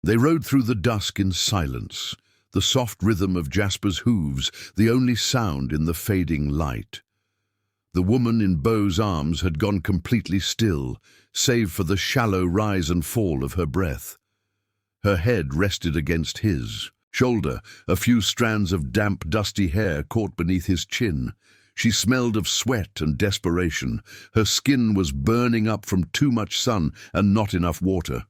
They rode through the dusk in silence, the soft rhythm of Jasper's hooves the only sound in the fading light. The woman in Beau's arms had gone completely still, save for the shallow rise and fall of her breath. Her head rested against his shoulder, a few strands of damp, dusty hair caught beneath his chin. She smelled of sweat and desperation. Her skin was burning up from too much sun and not enough water.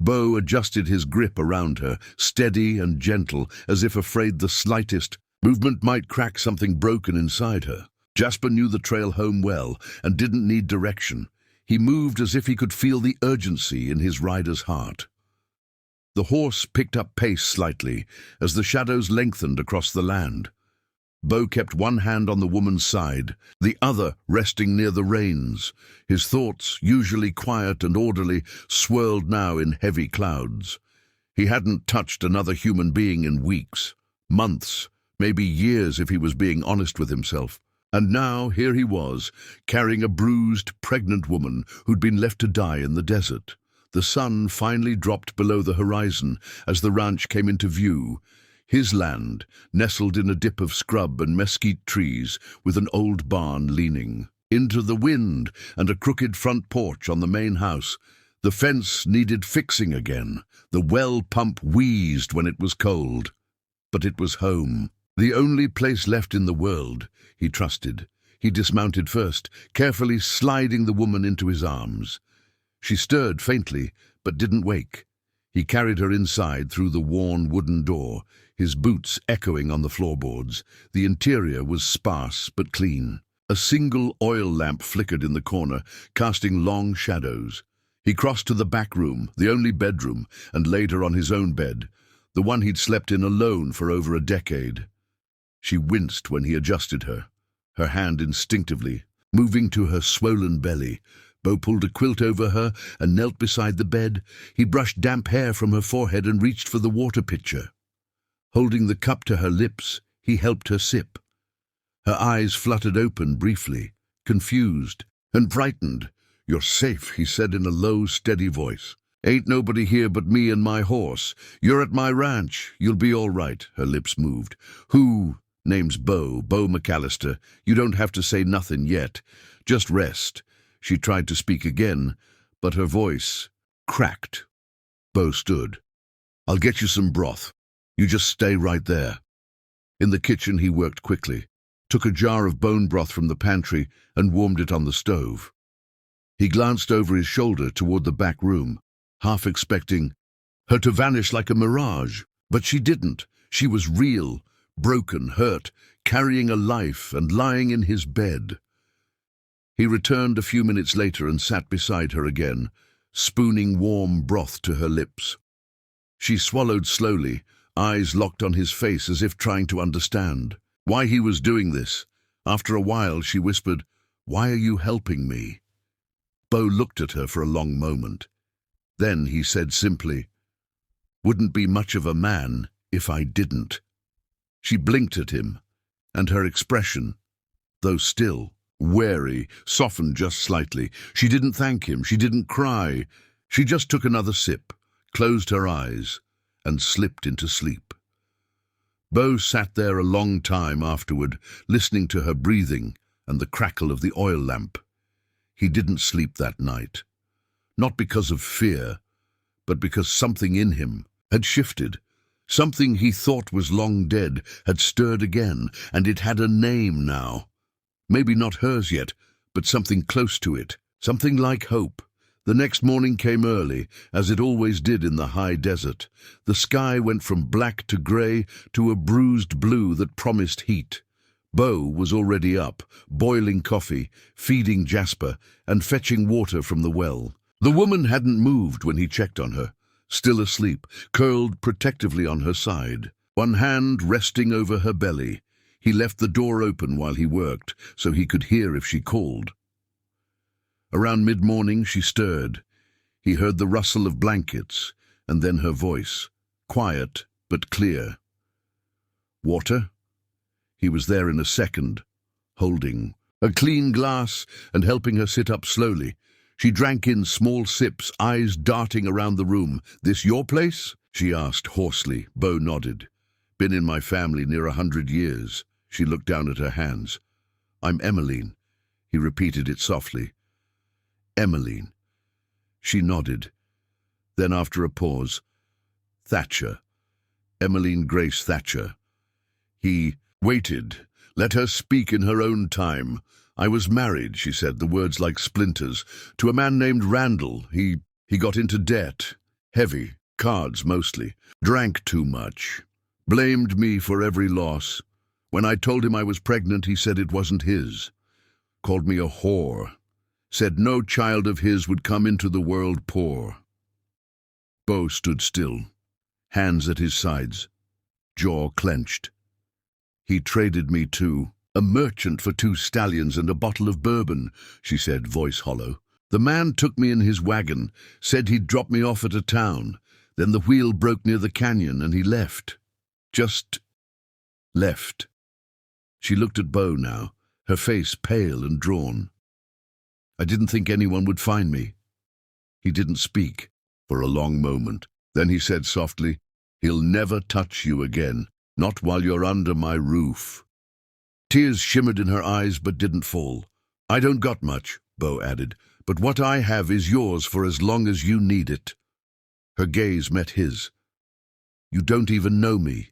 Beau adjusted his grip around her, steady and gentle, as if afraid the slightest movement might crack something broken inside her. Jasper knew the trail home well and didn't need direction. He moved as if he could feel the urgency in his rider's heart. The horse picked up pace slightly as the shadows lengthened across the land. Beau kept one hand on the woman's side, the other resting near the reins. His thoughts, usually quiet and orderly, swirled now in heavy clouds. He hadn't touched another human being in weeks, months, maybe years if he was being honest with himself. And now here he was, carrying a bruised, pregnant woman who'd been left to die in the desert. The sun finally dropped below the horizon as the ranch came into view. His land, nestled in a dip of scrub and mesquite trees, with an old barn leaning into the wind and a crooked front porch on the main house. The fence needed fixing again. The well pump wheezed when it was cold. But it was home. The only place left in the world, he trusted. He dismounted first, carefully sliding the woman into his arms. She stirred faintly, but didn't wake. He carried her inside through the worn wooden door, his boots echoing on the floorboards. The interior was sparse but clean. A single oil lamp flickered in the corner, casting long shadows. He crossed to the back room, the only bedroom, and laid her on his own bed, the one he'd slept in alone for over a decade. She winced when he adjusted her, her hand instinctively moving to her swollen belly. Beau pulled a quilt over her and knelt beside the bed. He brushed damp hair from her forehead and reached for the water pitcher. Holding the cup to her lips, he helped her sip. Her eyes fluttered open briefly, confused and frightened. "You're safe," he said in a low, steady voice. "Ain't nobody here but me and my horse. You're at my ranch. You'll be all right." Her lips moved. "Who?" "Name's Beau McAllister. You don't have to say nothing yet. Just rest." She tried to speak again, but her voice cracked. Beau stood. "I'll get you some broth. You just stay right there." In the kitchen he worked quickly, took a jar of bone broth from the pantry and warmed it on the stove. He glanced over his shoulder toward the back room, half expecting her to vanish like a mirage. But she didn't. She was real, broken, hurt, carrying a life and lying in his bed. He returned a few minutes later and sat beside her again, spooning warm broth to her lips. She swallowed slowly, eyes locked on his face as if trying to understand why he was doing this. After a while she whispered, "Why are you helping me?" Beau looked at her for a long moment. Then he said simply, "Wouldn't be much of a man if I didn't." She blinked at him, and her expression, though still wary, softened just slightly. She didn't thank him, she didn't cry. She just took another sip, closed her eyes, and slipped into sleep. Beau sat there a long time afterward, listening to her breathing and the crackle of the oil lamp. He didn't sleep that night, not because of fear, but because something in him had shifted. Something he thought was long dead had stirred again, and it had a name now. Maybe not hers yet, but something close to it, something like hope. The next morning came early, as it always did in the high desert. The sky went from black to grey to a bruised blue that promised heat. Beau was already up, boiling coffee, feeding Jasper, and fetching water from the well. The woman hadn't moved when he checked on her, still asleep, curled protectively on her side, one hand resting over her belly. He left the door open while he worked, so he could hear if she called. Around mid-morning she stirred. He heard the rustle of blankets, and then her voice, quiet but clear. "Water?" He was there in a second, holding a clean glass and helping her sit up slowly. She drank in small sips, eyes darting around the room. "This your place?" she asked hoarsely. Bo nodded. Been in my family near 100 years. She looked down at her hands. I'm Emmeline. He repeated it softly. Emmeline. She nodded. Then after a pause, Thatcher. Emmeline Grace Thatcher. He waited. Let her speak in her own time. I was married, she said, the words like splinters, to a man named Randall. He got into debt. Heavy. Cards mostly. Drank too much. Blamed me for every loss. When I told him I was pregnant, he said it wasn't his. Called me a whore. Said no child of his would come into the world poor. Bo stood still, hands at his sides, jaw clenched. He traded me to a merchant for 2 stallions and a bottle of bourbon, she said, voice hollow. The man took me in his wagon, said he'd drop me off at a town. Then the wheel broke near the canyon and he left. Just left. She looked at Bo now, her face pale and drawn. I didn't think anyone would find me. He didn't speak for a long moment. Then he said softly, He'll never touch you again, not while you're under my roof. Tears shimmered in her eyes but didn't fall. I don't got much, Bo added, but what I have is yours for as long as you need it. Her gaze met his. You don't even know me.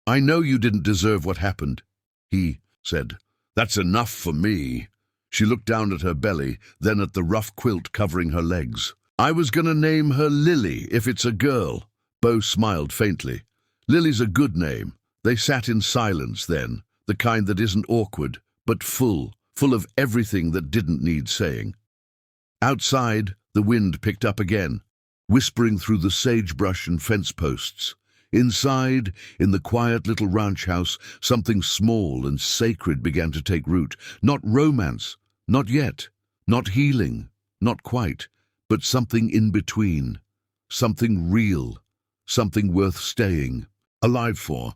I know you didn't deserve what happened, he said. That's enough for me. She looked down at her belly, then at the rough quilt covering her legs. I was going to name her Lily if it's a girl. Bo smiled faintly. Lily's a good name. They sat in silence then, the kind that isn't awkward, but full of everything that didn't need saying. Outside, the wind picked up again, whispering through the sagebrush and fence posts. Inside, in the quiet little ranch house, something small and sacred began to take root. Not romance, not yet, not healing, not quite, but something in between, something real, something worth staying alive for.